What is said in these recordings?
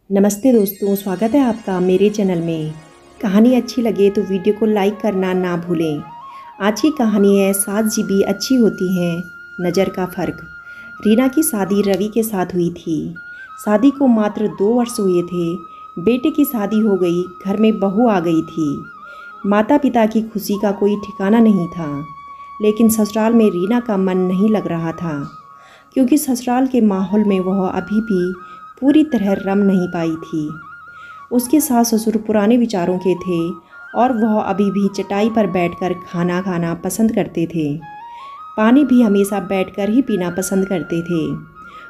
नमस्ते दोस्तों, स्वागत है आपका मेरे चैनल में। कहानी अच्छी लगे तो वीडियो को लाइक करना ना भूलें। आज की कहानी है 7 जीबी अच्छी होती हैं, नज़र का फ़र्क। रीना की शादी रवि के साथ हुई थी। शादी को मात्र 2 वर्ष हुए थे। बेटे की शादी हो गई, घर में बहू आ गई थी। माता पिता की खुशी का कोई ठिकाना नहीं था। लेकिन ससुराल में रीना का मन नहीं लग रहा था, क्योंकि ससुराल के माहौल में वह अभी भी पूरी तरह रम नहीं पाई थी। उसके सास ससुर पुराने विचारों के थे और वह अभी भी चटाई पर बैठकर खाना खाना पसंद करते थे। पानी भी हमेशा बैठकर ही पीना पसंद करते थे।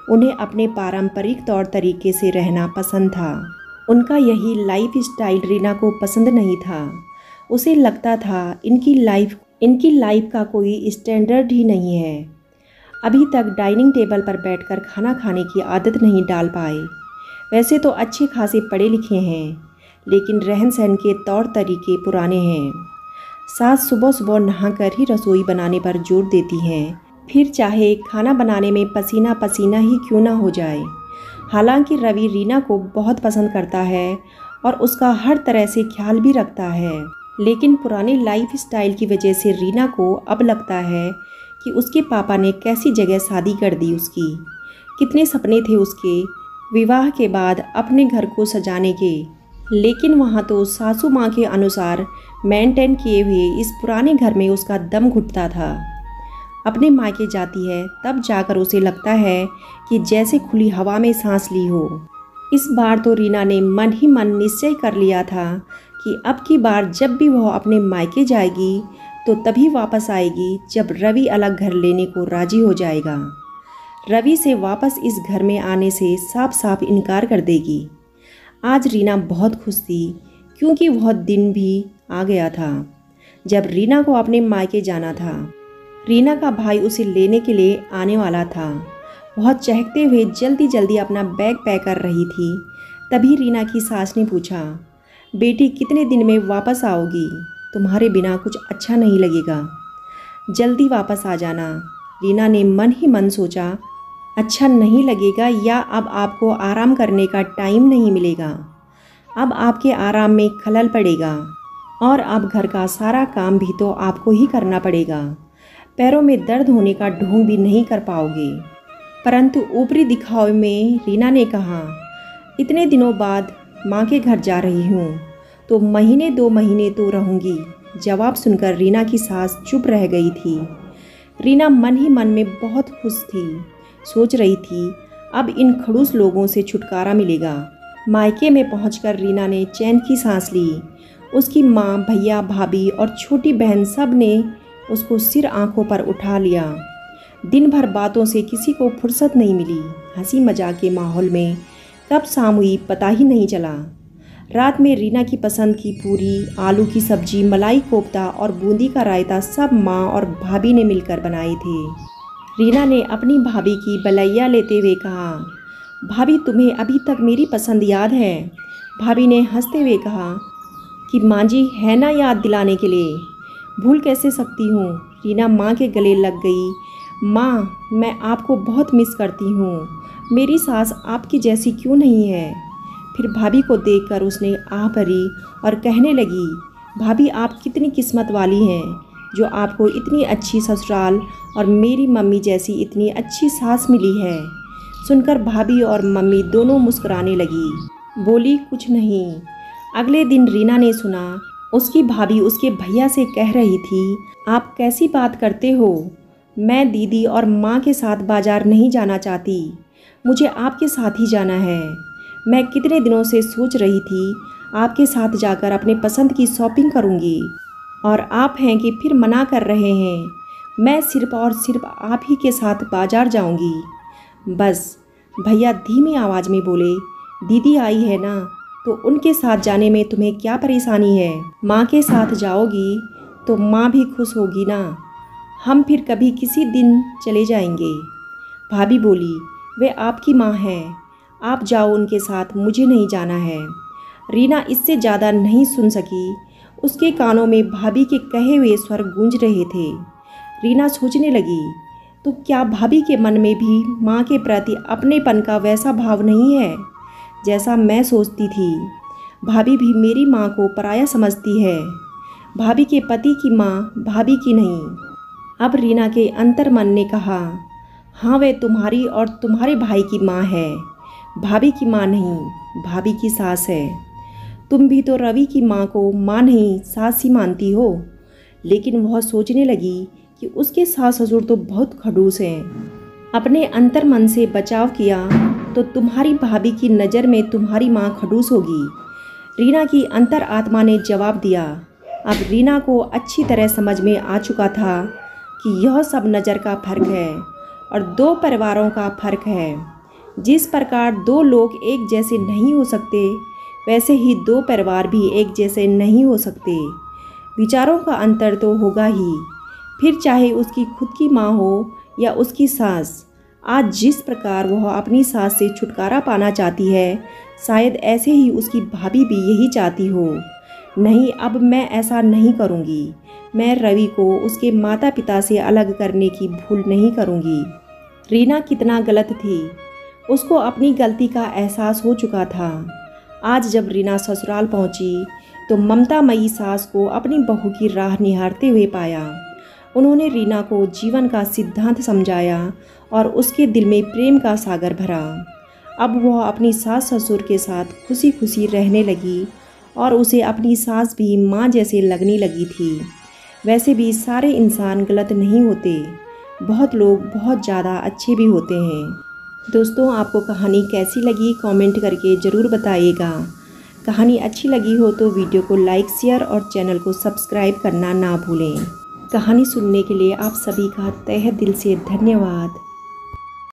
उन्हें अपने पारंपरिक तौर तरीके से रहना पसंद था। उनका यही लाइफ स्टाइल रीना को पसंद नहीं था। उसे लगता था इनकी लाइफ का कोई स्टैंडर्ड ही नहीं है। अभी तक डाइनिंग टेबल पर बैठकर खाना खाने की आदत नहीं डाल पाए। वैसे तो अच्छे खासे पढ़े लिखे हैं, लेकिन रहन सहन के तौर तरीके पुराने हैं। सास सुबह सुबह नहाकर ही रसोई बनाने पर जोर देती हैं, फिर चाहे खाना बनाने में पसीना पसीना ही क्यों ना हो जाए। हालांकि रवि रीना को बहुत पसंद करता है और उसका हर तरह से ख्याल भी रखता है, लेकिन पुराने लाइफ स्टाइल की वजह से रीना को अब लगता है कि उसके पापा ने कैसी जगह शादी कर दी उसकी। कितने सपने थे उसके विवाह के बाद अपने घर को सजाने के, लेकिन वहाँ तो सासू माँ के अनुसार मेंटेन किए हुए इस पुराने घर में उसका दम घुटता था। अपने मायके जाती है तब जाकर उसे लगता है कि जैसे खुली हवा में सांस ली हो। इस बार तो रीना ने मन ही मन निश्चय कर लिया था कि अब की बार जब भी वह अपने मायके जाएगी तो तभी वापस आएगी जब रवि अलग घर लेने को राजी हो जाएगा। रवि से वापस इस घर में आने से साफ साफ इनकार कर देगी। आज रीना बहुत खुश थी, क्योंकि वह दिन भी आ गया था जब रीना को अपने मायके जाना था। रीना का भाई उसे लेने के लिए आने वाला था। वह चहकते हुए जल्दी जल्दी अपना बैग पैक कर रही थी। तभी रीना की सास ने पूछा, बेटी कितने दिन में वापस आओगी? तुम्हारे बिना कुछ अच्छा नहीं लगेगा, जल्दी वापस आ जाना। रीना ने मन ही मन सोचा, अच्छा नहीं लगेगा या अब आपको आराम करने का टाइम नहीं मिलेगा। अब आपके आराम में खलल पड़ेगा और अब घर का सारा काम भी तो आपको ही करना पड़ेगा। पैरों में दर्द होने का ढोंग भी नहीं कर पाओगे। परंतु ऊपरी दिखावे में रीना ने कहा, इतने दिनों बाद माँ के घर जा रही हूँ तो महीने 2 महीने तो रहूँगी। जवाब सुनकर रीना की सास चुप रह गई थी। रीना मन ही मन में बहुत खुश थी। सोच रही थी अब इन खड़ूस लोगों से छुटकारा मिलेगा। मायके में पहुंचकर रीना ने चैन की सांस ली। उसकी माँ, भैया, भाभी और छोटी बहन सब ने उसको सिर आंखों पर उठा लिया। दिन भर बातों से किसी को फुर्सत नहीं मिली। हंसी मजाक के माहौल में कब शाम हुई पता ही नहीं चला। रात में रीना की पसंद की पूरी, आलू की सब्जी, मलाई कोफ्ता और बूंदी का रायता सब माँ और भाभी ने मिलकर बनाए थे। रीना ने अपनी भाभी की बलैया लेते हुए कहा, भाभी तुम्हें अभी तक मेरी पसंद याद है? भाभी ने हंसते हुए कहा कि माँ जी है ना याद दिलाने के लिए, भूल कैसे सकती हूँ। रीना माँ के गले लग गई। माँ, मैं आपको बहुत मिस करती हूँ। मेरी सास आपकी जैसी क्यों नहीं है? फिर भाभी को देखकर उसने आह भरी और कहने लगी, भाभी आप कितनी किस्मत वाली हैं जो आपको इतनी अच्छी ससुराल और मेरी मम्मी जैसी इतनी अच्छी सास मिली है। सुनकर भाभी और मम्मी दोनों मुस्कुराने लगी। बोली कुछ नहीं। अगले दिन रीना ने सुना उसकी भाभी उसके भैया से कह रही थी, आप कैसी बात करते हो? मैं दीदी और माँ के साथ बाजार नहीं जाना चाहती, मुझे आपके साथ ही जाना है। मैं कितने दिनों से सोच रही थी आपके साथ जाकर अपने पसंद की शॉपिंग करूंगी, और आप हैं कि फिर मना कर रहे हैं। मैं सिर्फ और सिर्फ आप ही के साथ बाजार जाऊंगी। बस। भैया धीमी आवाज़ में बोले, दीदी आई है ना, तो उनके साथ जाने में तुम्हें क्या परेशानी है? माँ के साथ जाओगी तो माँ भी खुश होगी ना। हम फिर कभी किसी दिन चले जाएंगे। भाभी बोली, वे आपकी माँ हैं, आप जाओ उनके साथ, मुझे नहीं जाना है। रीना इससे ज़्यादा नहीं सुन सकी। उसके कानों में भाभी के कहे हुए स्वर गूंज रहे थे। रीना सोचने लगी, तो क्या भाभी के मन में भी माँ के प्रति अपनेपन का वैसा भाव नहीं है जैसा मैं सोचती थी। भाभी भी मेरी माँ को पराया समझती है। भाभी के पति की माँ भाभी की नहीं। अब रीना के अंतर्मन ने कहा, हाँ वे तुम्हारी और तुम्हारे भाई की माँ है, भाभी की माँ नहीं, भाभी की सास है। तुम भी तो रवि की माँ को माँ नहीं सास ही मानती हो। लेकिन वह सोचने लगी कि उसके सास ससुर तो बहुत खड़ूस हैं। अपने अंतर्मन से बचाव किया तो तुम्हारी भाभी की नज़र में तुम्हारी माँ खड़ूस होगी। रीना की अंतर आत्मा ने जवाब दिया। अब रीना को अच्छी तरह समझ में आ चुका था कि यह सब नज़र का फ़र्क है और दो परिवारों का फ़र्क है। जिस प्रकार दो लोग एक जैसे नहीं हो सकते, वैसे ही दो परिवार भी एक जैसे नहीं हो सकते। विचारों का अंतर तो होगा ही, फिर चाहे उसकी खुद की माँ हो या उसकी सास। आज जिस प्रकार वह अपनी सास से छुटकारा पाना चाहती है, शायद ऐसे ही उसकी भाभी भी यही चाहती हो। नहीं, अब मैं ऐसा नहीं करूँगी। मैं रवि को उसके माता पिता से अलग करने की भूल नहीं करूँगी। रीना कितना गलत थी, उसको अपनी गलती का एहसास हो चुका था। आज जब रीना ससुराल पहुंची तो ममतामयी सास को अपनी बहू की राह निहारते हुए पाया। उन्होंने रीना को जीवन का सिद्धांत समझाया और उसके दिल में प्रेम का सागर भरा। अब वह अपनी सास ससुर के साथ खुशी खुशी रहने लगी और उसे अपनी सास भी माँ जैसे लगने लगी थी। वैसे भी सारे इंसान गलत नहीं होते, बहुत लोग बहुत ज़्यादा अच्छे भी होते हैं। दोस्तों, आपको कहानी कैसी लगी कमेंट करके ज़रूर बताइएगा। कहानी अच्छी लगी हो तो वीडियो को लाइक, शेयर और चैनल को सब्सक्राइब करना ना भूलें। कहानी सुनने के लिए आप सभी का तहे दिल से धन्यवाद।